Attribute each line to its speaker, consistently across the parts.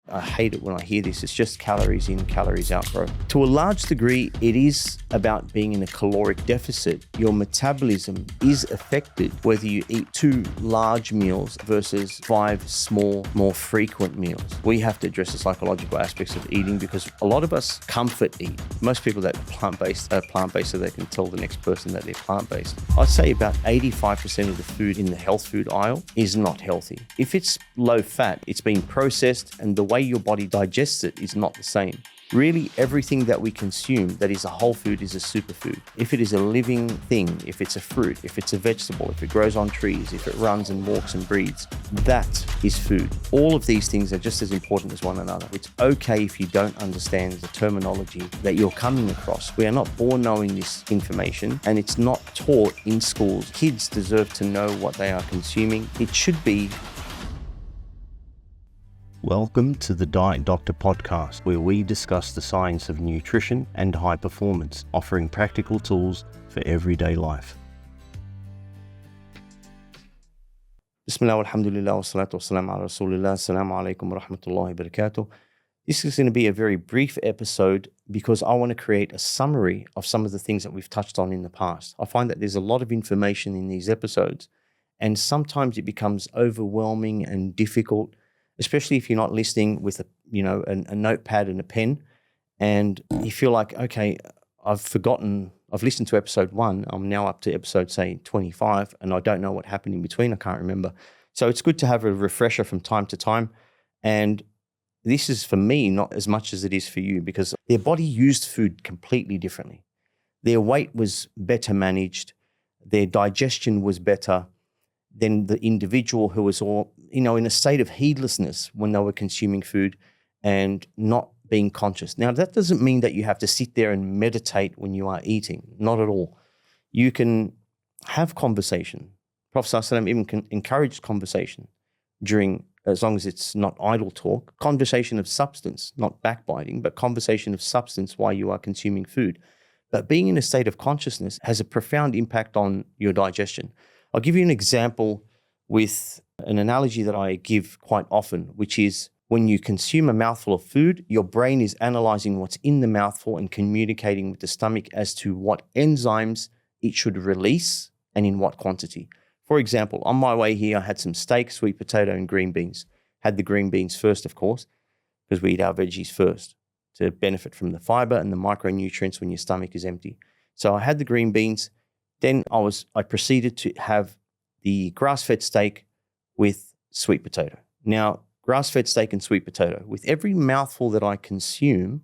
Speaker 1: I hate it when I hear this. It's just calories in, calories out, bro. To a large degree, it is about being in a caloric deficit. Your metabolism is affected whether you eat 2 large meals versus 5 small, more frequent meals. We have to address the psychological aspects of eating because a lot of us comfort eat. Most people that are plant-based so they can tell the next person that they're plant-based. I'd say about 85% of the food in the health food aisle is not healthy. If it's low fat, it's been processed, and the way your body digests it is not the same. Really, everything that we consume that is a whole food is a superfood. If it is a living thing, if it's a fruit, if it's a vegetable, if it grows on trees, if it runs and walks and breathes, that is food. All of these things are just as important as one another. It's okay if you don't understand the terminology that you're coming across. We are not born knowing this information, and it's not taught in schools. Kids deserve to know what they are consuming. It should be. Welcome to the Diet Doctor podcast, where we discuss the science of nutrition and high performance, offering practical tools for everyday life. Bismillah, alhamdulillah, wa salatu wa salam ala rasulillah, assalamu alaikum wa rahmatullahi wa barakatuh. This is going to be a very brief episode because I want to create a summary of some of the things that we've touched on in the past. I find that there's a lot of information in these episodes, and sometimes it becomes overwhelming and difficult, especially if you're not listening with a notepad and a pen, and you feel like, okay, I've listened to episode 1, I'm now up to episode, say, 25, and I don't know what happened in between, I can't remember. So it's good to have a refresher from time to time, and this is for me not as much as it is for you, because their body used food completely differently. Their weight was better managed, their digestion was better than the individual who was all, in a state of heedlessness when they were consuming food and not being conscious. Now, that doesn't mean that you have to sit there and meditate when you are eating. Not at all. You can have conversation. Prophet ﷺ even encouraged conversation as long as it's not idle talk, conversation of substance, not backbiting, but conversation of substance while you are consuming food. But being in a state of consciousness has a profound impact on your digestion. I'll give you an example with an analogy that I give quite often, which is when you consume a mouthful of food, your brain is analyzing what's in the mouthful and communicating with the stomach as to what enzymes it should release and in what quantity. For example, on my way here, I had some steak, sweet potato, and green beans. Had the green beans first, of course, because we eat our veggies first to benefit from the fiber and the micronutrients when your stomach is empty. So I had the green beans. Then I proceeded to have the grass-fed steak with sweet potato. Now, grass-fed steak and sweet potato, with every mouthful that I consume,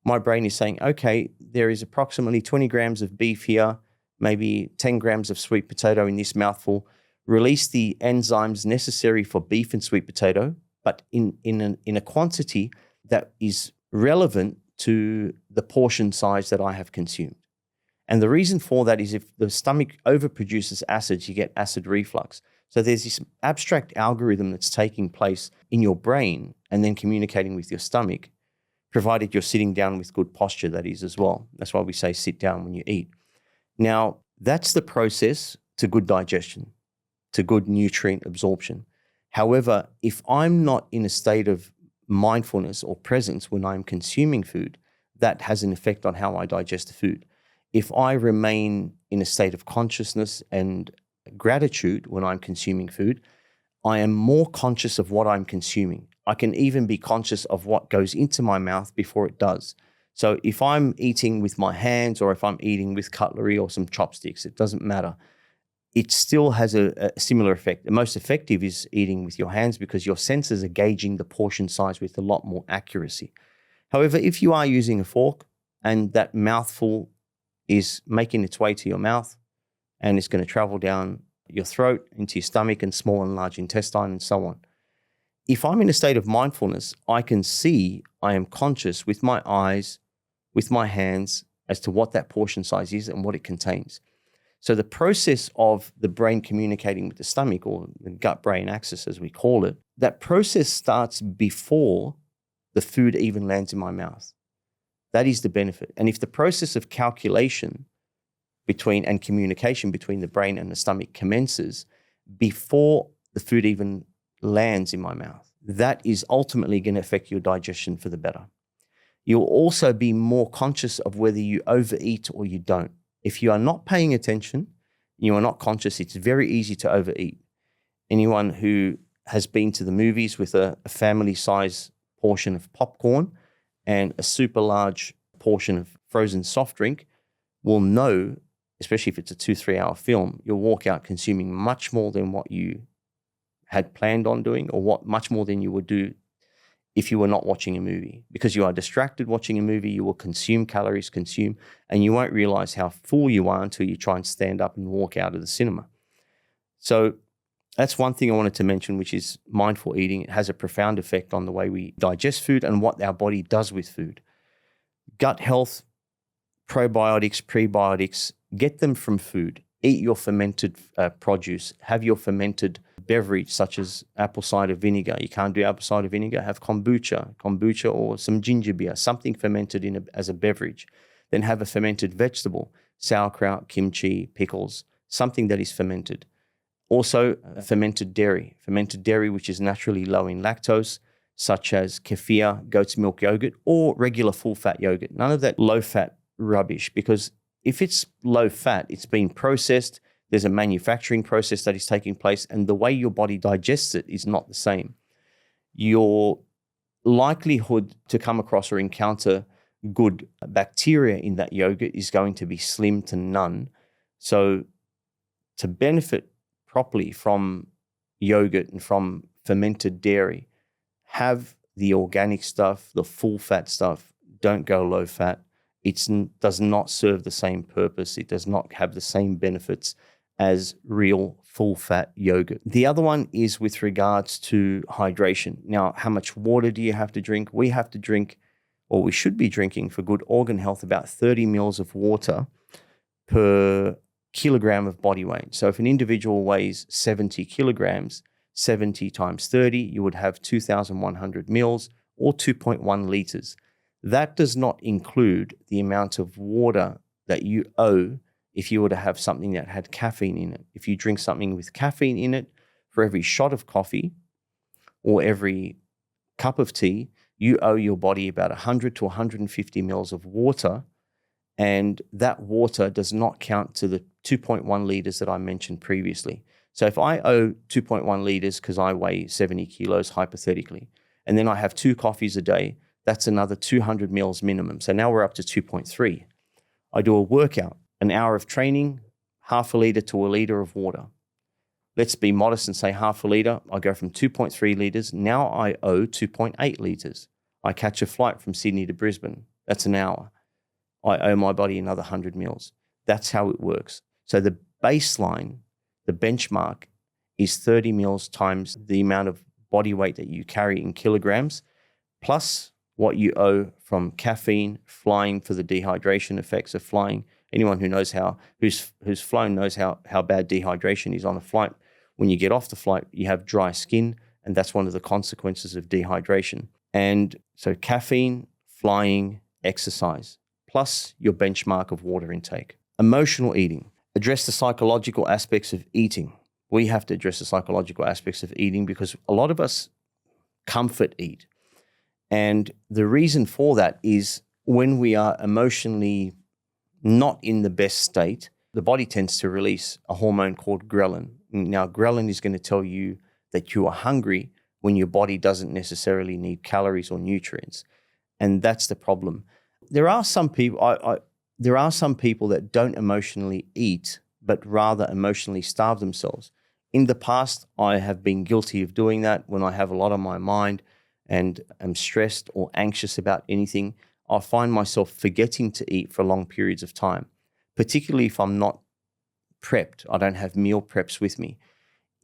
Speaker 1: my brain is saying, okay, there is approximately 20 grams of beef here, maybe 10 grams of sweet potato in this mouthful. Release the enzymes necessary for beef and sweet potato, but in a quantity that is relevant to the portion size that I have consumed. And the reason for that is if the stomach overproduces acids, you get acid reflux. So there's this abstract algorithm that's taking place in your brain and then communicating with your stomach, provided you're sitting down with good posture, that is, as well. That's why we say sit down when you eat. Now, that's the process to good digestion, to good nutrient absorption. However, if I'm not in a state of mindfulness or presence when I'm consuming food, that has an effect on how I digest the food. If I remain in a state of consciousness and gratitude when I'm consuming food, I am more conscious of what I'm consuming. I can even be conscious of what goes into my mouth before it does. So if I'm eating with my hands or if I'm eating with cutlery or some chopsticks, it doesn't matter. It still has a similar effect. The most effective is eating with your hands because your senses are gauging the portion size with a lot more accuracy. However, if you are using a fork and that mouthful is making its way to your mouth and it's going to travel down your throat into your stomach and small and large intestine and so on. If I'm in a state of mindfulness, I can see, I am conscious with my eyes, with my hands as to what that portion size is and what it contains. So the process of the brain communicating with the stomach, or the gut-brain axis as we call it, that process starts before the food even lands in my mouth. That is the benefit. And if the process of calculation and communication between the brain and the stomach commences before the food even lands in my mouth, that is ultimately going to affect your digestion for the better. You'll also be more conscious of whether you overeat or you don't. If you are not paying attention, you are not conscious, it's very easy to overeat. Anyone who has been to the movies with a family-size portion of popcorn and a super large portion of frozen soft drink will know, especially if it's a 2-3 hour film, you'll walk out consuming much more than what you had planned on doing, or much more than you would do if you were not watching a movie. Because you are distracted watching a movie, you will consume calories, and you won't realize how full you are until you try and stand up and walk out of the cinema. So that's one thing I wanted to mention, which is mindful eating. It has a profound effect on the way we digest food and what our body does with food. Gut health, probiotics, prebiotics, get them from food. Eat your fermented produce. Have your fermented beverage, such as apple cider vinegar. You can't do apple cider vinegar, have kombucha or some ginger beer, something fermented as a beverage. Then have a fermented vegetable, sauerkraut, kimchi, pickles, something that is fermented. Also, fermented dairy, which is naturally low in lactose, such as kefir, goat's milk yogurt, or regular full-fat yogurt. None of that low-fat rubbish, because if it's low-fat, it's been processed, there's a manufacturing process that is taking place, and the way your body digests it is not the same. Your likelihood to come across or encounter good bacteria in that yogurt is going to be slim to none. So to benefit properly from yogurt and from fermented dairy, have the organic stuff, the full fat stuff. Don't go low fat. It does not serve the same purpose. It does not have the same benefits as real full fat yogurt. The other one is with regards to hydration. Now, how much water do you have to drink? We have to drink, or we should be drinking for good organ health, about 30 mils of water per kilogram of body weight. So if an individual weighs 70 kilograms, 70 times 30, you would have 2,100 mils or 2.1 liters. That does not include the amount of water that you owe if you were to have something that had caffeine in it. If you drink something with caffeine in it, for every shot of coffee or every cup of tea, you owe your body about 100 to 150 mils of water, and that water does not count to the 2.1 liters that I mentioned previously. So if I owe 2.1 liters because I weigh 70 kilos hypothetically, and then I have 2 coffees a day, that's another 200 mils minimum. So now we're up to 2.3. I do a workout, an hour of training, half a liter to a liter of water. Let's be modest and say half a liter. I go from 2.3 liters. Now I owe 2.8 liters. I catch a flight from Sydney to Brisbane. That's an hour. I owe my body another 100 mils. That's how it works. So the baseline, the benchmark, is 30 mils times the amount of body weight that you carry in kilograms, plus what you owe from caffeine, flying for the dehydration effects of flying. Anyone who knows who's flown knows how bad dehydration is on a flight. When you get off the flight, you have dry skin, and that's one of the consequences of dehydration. And so caffeine, flying, exercise, plus your benchmark of water intake. Emotional eating. Address the psychological aspects of eating. We have to address the psychological aspects of eating because a lot of us comfort eat. And the reason for that is when we are emotionally not in the best state, the body tends to release a hormone called ghrelin. Now, ghrelin is going to tell you that you are hungry when your body doesn't necessarily need calories or nutrients. And that's the problem. There are some people that don't emotionally eat, but rather emotionally starve themselves. In the past, I have been guilty of doing that when I have a lot on my mind and am stressed or anxious about anything. I find myself forgetting to eat for long periods of time, particularly if I'm not prepped. I don't have meal preps with me.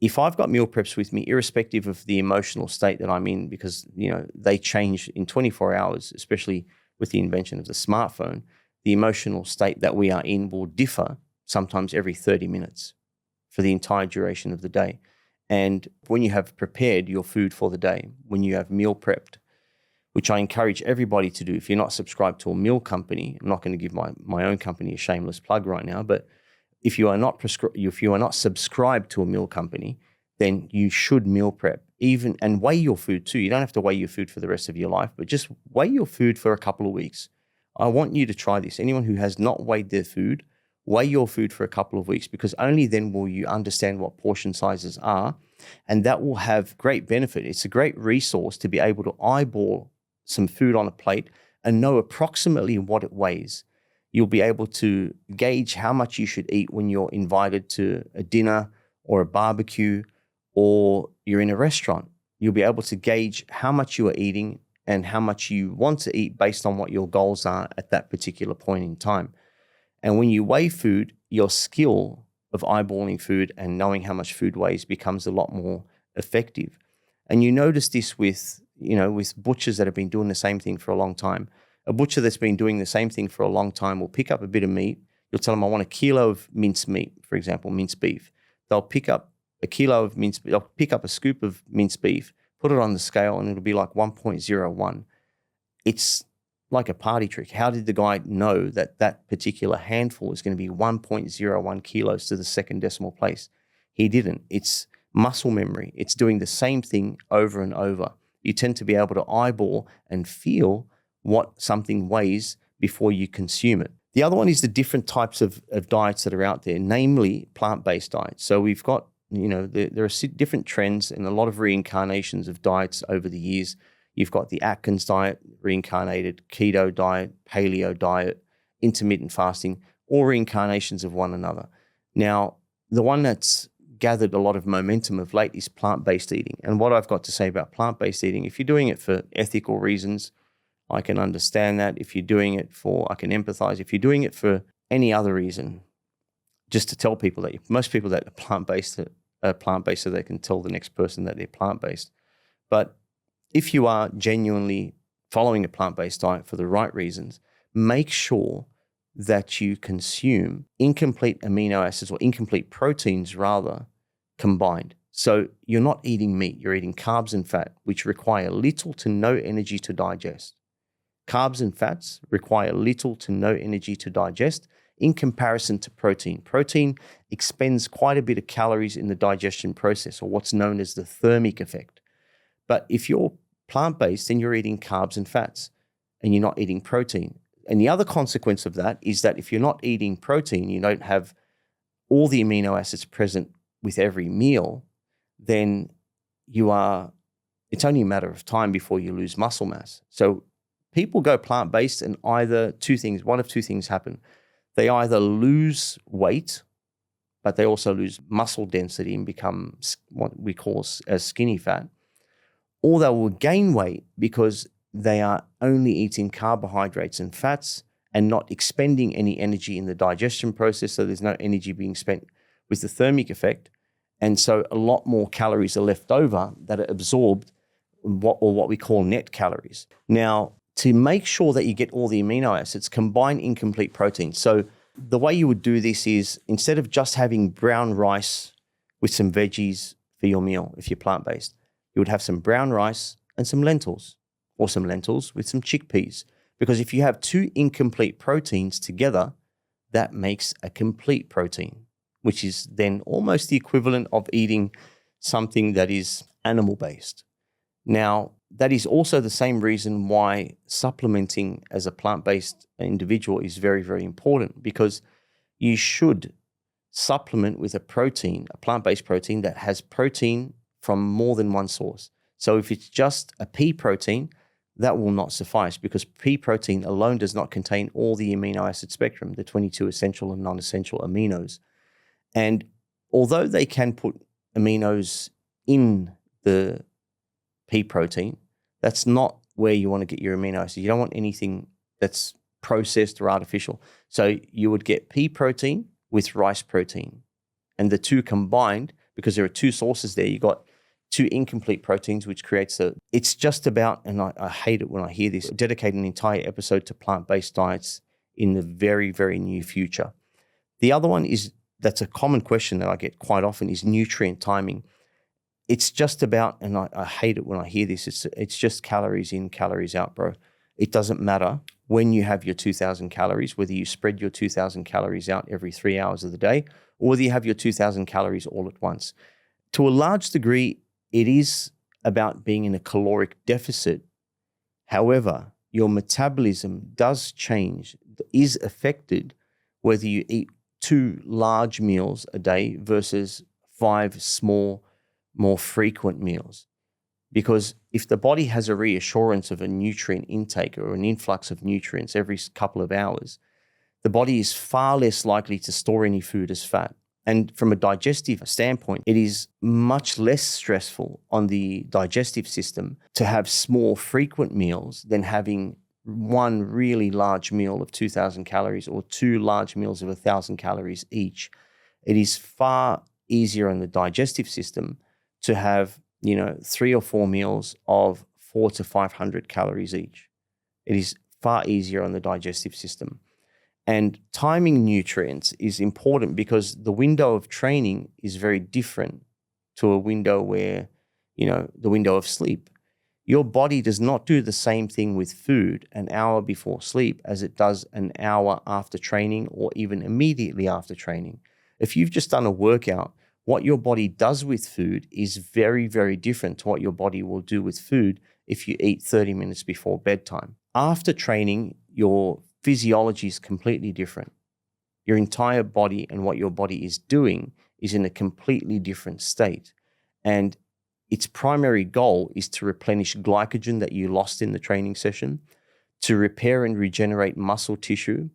Speaker 1: If I've got meal preps with me, irrespective of the emotional state that I'm in, because they change in 24 hours, especially with the invention of the smartphone, the emotional state that we are in will differ sometimes every 30 minutes for the entire duration of the day. And when you have prepared your food for the day, when you have meal prepped, which I encourage everybody to do, if you're not subscribed to a meal company, I'm not going to give my own company a shameless plug right now, but if you are not subscribed to a meal company, then you should meal prep and weigh your food too. You don't have to weigh your food for the rest of your life, but just weigh your food for a couple of weeks. I want you to try this. Anyone who has not weighed their food, weigh your food for a couple of weeks, because only then will you understand what portion sizes are, and that will have great benefit. It's a great resource to be able to eyeball some food on a plate and know approximately what it weighs. You'll be able to gauge how much you should eat when you're invited to a dinner or a barbecue, or you're in a restaurant. You'll be able to gauge how much you are eating and how much you want to eat based on what your goals are at that particular point in time. And when you weigh food, your skill of eyeballing food and knowing how much food weighs becomes a lot more effective. And you notice this with butchers that have been doing the same thing for a long time. A butcher that's been doing the same thing for a long time will pick up a bit of meat. You'll tell them, I want a kilo of minced meat, for example, minced beef. They'll pick up they'll pick up a scoop of minced beef, put it on the scale, and it'll be like 1.01. It's like a party trick. How did the guy know that that particular handful is going to be 1.01 kilos to the second decimal place? He didn't. It's muscle memory. It's doing the same thing over and over. You tend to be able to eyeball and feel what something weighs before you consume it. The other one is the different types of diets that are out there, namely plant-based diets. So we've got, there are different trends and a lot of reincarnations of diets over the years. You've got the Atkins diet, reincarnated, keto diet, paleo diet, intermittent fasting, all reincarnations of one another. Now, the one that's gathered a lot of momentum of late is plant-based eating. And what I've got to say about plant-based eating, if you're doing it for ethical reasons, I can understand that. If you're doing it I can empathize. If you're doing it for any other reason, just to tell people that most people that are plant-based are plant-based so they can tell the next person that they're plant-based. But if you are genuinely following a plant-based diet for the right reasons, make sure that you consume incomplete amino acids, or incomplete proteins rather, combined. So you're not eating meat, you're eating carbs and fat, which require little to no energy to digest. Carbs and fats require little to no energy to digest in comparison to protein. Protein expends quite a bit of calories in the digestion process, or what's known as the thermic effect. But if you're plant-based, then you're eating carbs and fats and you're not eating protein. And the other consequence of that is that if you're not eating protein, you don't have all the amino acids present with every meal, then it's only a matter of time before you lose muscle mass. So people go plant-based and one of two things happen. They either lose weight, but they also lose muscle density and become what we call as skinny fat, or they will gain weight because they are only eating carbohydrates and fats and not expending any energy in the digestion process. So there's no energy being spent with the thermic effect. And so a lot more calories are left over that are absorbed, what we call net calories. Now, to make sure that you get all the amino acids, combine incomplete protein. So the way you would do this is, instead of just having brown rice with some veggies for your meal, if you're plant-based, you would have some brown rice and some lentils, or some lentils with some chickpeas. Because if you have two incomplete proteins together, that makes a complete protein, which is then almost the equivalent of eating something that is animal-based. Now, that is also the same reason why supplementing as a plant-based individual is very, very important, because you should supplement with a plant-based protein that has protein from more than one source. So if it's just a pea protein, that will not suffice, because pea protein alone does not contain all the amino acid spectrum, the 22 essential and non-essential aminos. And although they can put aminos in the pea protein, that's not where you want to get your amino acids. You don't want anything that's processed or artificial. So you would get pea protein with rice protein, and the two combined, because there are two sources there, you got two incomplete proteins, which creates it's just about, and I hate it when I hear this, dedicate an entire episode to plant-based diets in the very, very near future. The other one that's a common question that I get quite often, is nutrient timing. It's just about, and I hate it when I hear this, it's just calories in, calories out, bro. It doesn't matter when you have your 2,000 calories, whether you spread your 2,000 calories out every 3 hours of the day, or whether you have your 2,000 calories all at once. To a large degree, it is about being in a caloric deficit. However, your metabolism does change, is affected whether you eat 2 large meals a day versus 5 small, more frequent meals. Because if the body has a reassurance of a nutrient intake or an influx of nutrients every couple of hours, the body is far less likely to store any food as fat. And from a digestive standpoint, it is much less stressful on the digestive system to have small, frequent meals than having one really large meal of 2,000 calories or 2 large meals of 1,000 calories each. It is far easier on the digestive system to have 3 or 4 meals of 400 to 500 calories each. It is far easier on the digestive system. And timing nutrients is important because the window of training is very different to a window where, the window of sleep. Your body does not do the same thing with food an hour before sleep as it does an hour after training or even immediately after training. If you've just done a workout, what your body does with food is very, very different to what your body will do with food if you eat 30 minutes before bedtime. After training, your physiology is completely different. Your entire body and what your body is doing is in a completely different state. And its primary goal is to replenish glycogen that you lost in the training session, to repair and regenerate muscle tissue,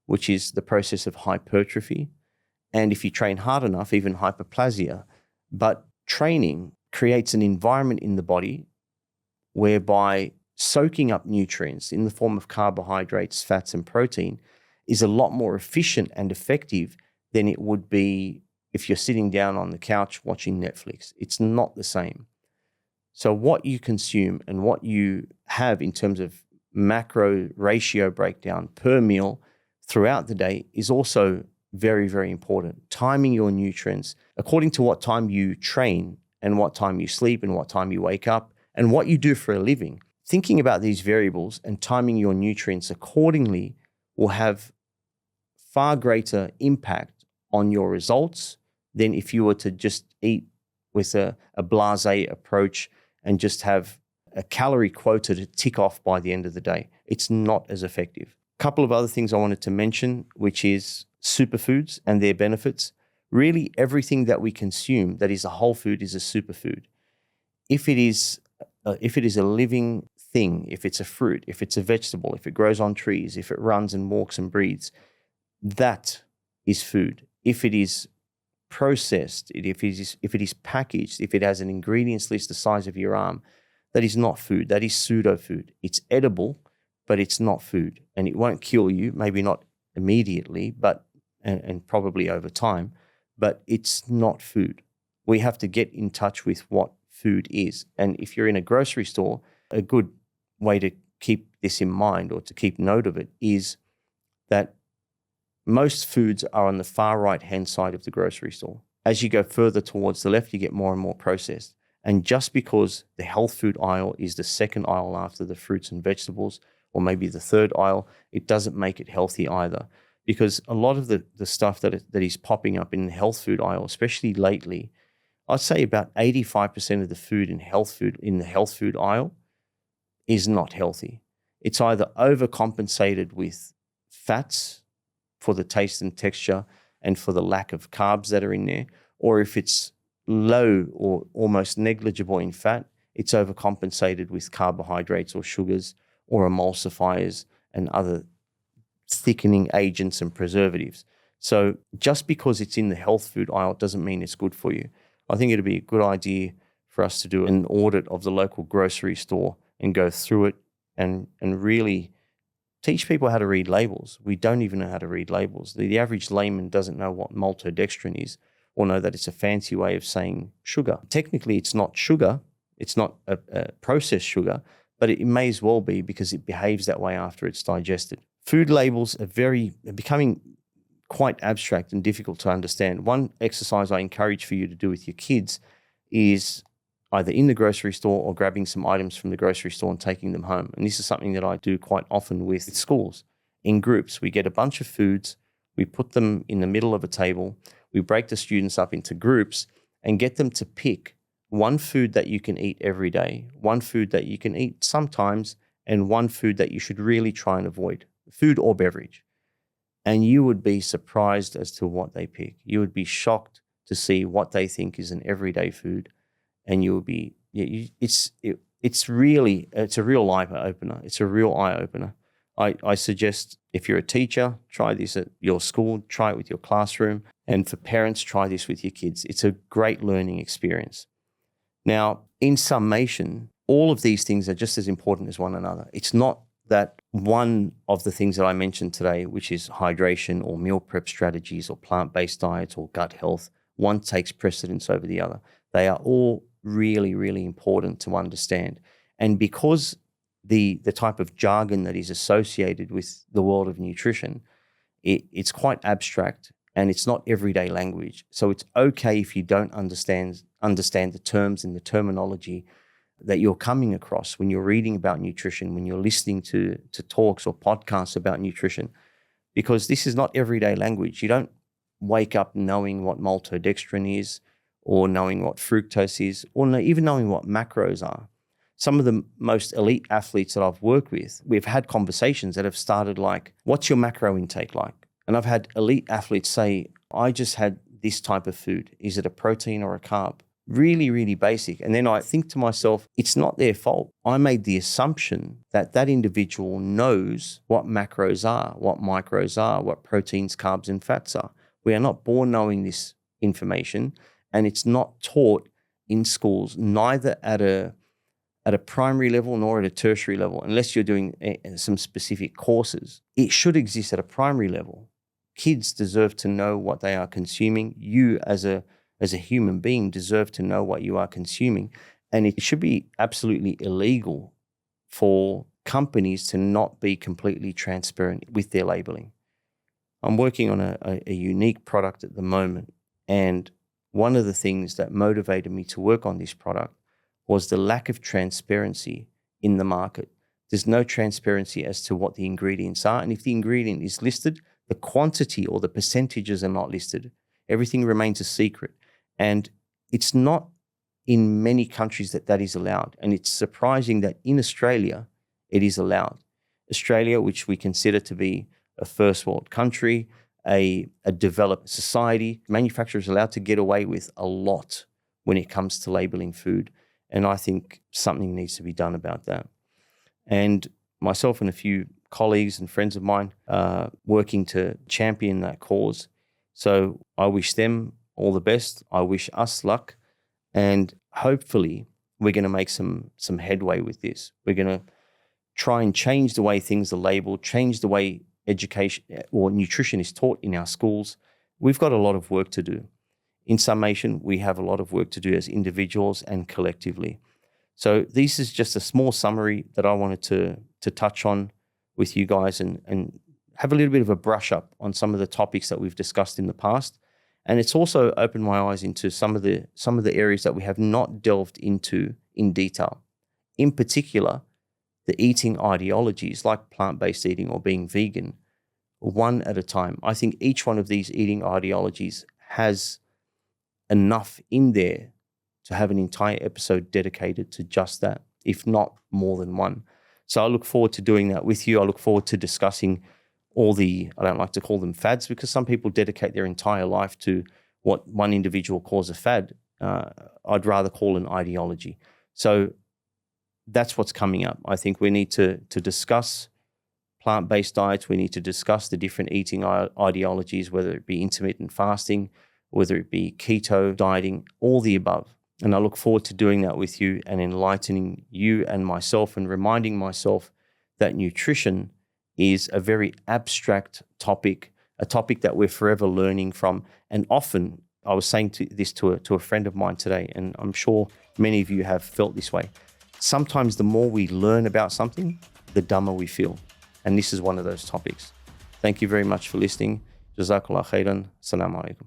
Speaker 1: which is the process of hypertrophy. And if you train hard enough, even hyperplasia. But training creates an environment in the body whereby soaking up nutrients in the form of carbohydrates, fats, and protein is a lot more efficient and effective than it would be if you're sitting down on the couch watching Netflix. It's not the same. So what you consume and what you have in terms of macro ratio breakdown per meal throughout the day is also very, very important. Timing your nutrients according to what time you train and what time you sleep and what time you wake up and what you do for a living. Thinking about these variables and timing your nutrients accordingly will have far greater impact on your results than if you were to just eat with a blasé approach and just have a calorie quota to tick off by the end of the day. It's not as effective. A couple of other things I wanted to mention, which is superfoods and their benefits. Really, everything that we consume that is a whole food is a superfood. If it is a living thing, if it's a fruit, if it's a vegetable, if it grows on trees, if it runs and walks and breathes, that is food. If it is processed, if it is packaged, if it has an ingredients list the size of your arm, that is not food. That is pseudo food. It's edible, but it's not food, and it won't kill you. Maybe not immediately, but and probably over time, but it's not food. We have to get in touch with what food is. And if you're in a grocery store, a good way to keep this in mind or to keep note of it is that most foods are on the far right-hand side of the grocery store. As you go further towards the left, you get more and more processed. And just because the health food aisle is the second aisle after the fruits and vegetables, or maybe the third aisle, it doesn't make it healthy either. Because a lot of the stuff that is popping up in the health food aisle, especially lately, I'd say about 85% of the food in the health food aisle is not healthy. It's either overcompensated with fats for the taste and texture and for the lack of carbs that are in there, or if it's low or almost negligible in fat, it's overcompensated with carbohydrates or sugars or emulsifiers and other thickening agents and preservatives. So just because it's in the health food aisle doesn't mean it's good for you. I think it'd be a good idea for us to do an audit of the local grocery store and go through it and really teach people how to read labels. We don't even know how to read labels. The average layman doesn't know what maltodextrin is or know that it's a fancy way of saying sugar. Technically, it's not sugar. It's not a processed sugar, but it may as well be because it behaves that way after it's digested. Food labels are becoming quite abstract and difficult to understand. One exercise I encourage for you to do with your kids is either in the grocery store or grabbing some items from the grocery store and taking them home. And this is something that I do quite often with schools. In groups, we get a bunch of foods, we put them in the middle of a table, we break the students up into groups, and get them to pick one food that you can eat every day, one food that you can eat sometimes, and one food that you should really try and avoid, food or beverage. And you would be surprised as to what they pick. You would be shocked to see what they think is an everyday food. And you will be, it's a real eye opener. It's a real eye opener. I suggest if you're a teacher, try this at your school, try it with your classroom. And for parents, try this with your kids. It's a great learning experience. Now, in summation, all of these things are just as important as one another. It's not that one of the things that I mentioned today, which is hydration or meal prep strategies or plant-based diets or gut health, one takes precedence over the other. They are all really, really important to understand. And because the type of jargon that is associated with the world of nutrition, it's quite abstract and it's not everyday language. So it's okay if you don't understand the terms and the terminology that you're coming across when you're reading about nutrition, when you're listening to talks or podcasts about nutrition, because this is not everyday language. You don't wake up knowing what maltodextrin is or knowing what fructose is or even knowing what macros are. Some of the most elite athletes that I've worked with, we've had conversations that have started like, what's your macro intake like? And I've had elite athletes say, I just had this type of food. Is it a protein or a carb? Really, really basic. And then I think to myself, it's not their fault. I made the assumption that that individual knows what macros are, what micros are, what proteins, carbs, and fats are. We are not born knowing this information, and it's not taught in schools, neither at a primary level nor at a tertiary level, unless you're doing some specific courses. It should exist at a primary level. Kids deserve to know what they are consuming. You as a human being deserve to know what you are consuming. And it should be absolutely illegal for companies to not be completely transparent with their labeling. I'm working on a unique product at the moment. And one of the things that motivated me to work on this product was the lack of transparency in the market. There's no transparency as to what the ingredients are. And if the ingredient is listed, the quantity or the percentages are not listed. Everything remains a secret. And it's not in many countries that is allowed. And it's surprising that in Australia, it is allowed. Australia, which we consider to be a first world country, a developed society, manufacturers are allowed to get away with a lot when it comes to labeling food. And I think something needs to be done about that. And myself and a few colleagues and friends of mine are working to champion that cause. So I wish them all the best. I wish us luck. And hopefully we're going to make some headway with this. We're going to try and change the way things are labeled, change the way education or nutrition is taught in our schools. We've got a lot of work to do. In summation, we have a lot of work to do as individuals and collectively. So this is just a small summary that I wanted to touch on with you guys and have a little bit of a brush up on some of the topics that we've discussed in the past. And it's also opened my eyes into some of the areas that we have not delved into in detail. In particular, the eating ideologies like plant-based eating or being vegan, one at a time. I think each one of these eating ideologies has enough in there to have an entire episode dedicated to just that, if not more than one. So I look forward to doing that with you. I look forward to discussing all the, I don't like to call them fads because some people dedicate their entire life to what one individual calls a fad. I'd rather call an ideology. So that's what's coming up. I think we need to discuss plant-based diets. We need to discuss the different eating ideologies, whether it be intermittent fasting, whether it be keto dieting, all the above. And I look forward to doing that with you and enlightening you and myself and reminding myself that nutrition is a very abstract topic, a topic that we're forever learning from. And often, I was saying this to a friend of mine today, and I'm sure many of you have felt this way. Sometimes the more we learn about something, the dumber we feel. And this is one of those topics. Thank you very much for listening. Jazakallah khairan. Assalamu alaikum.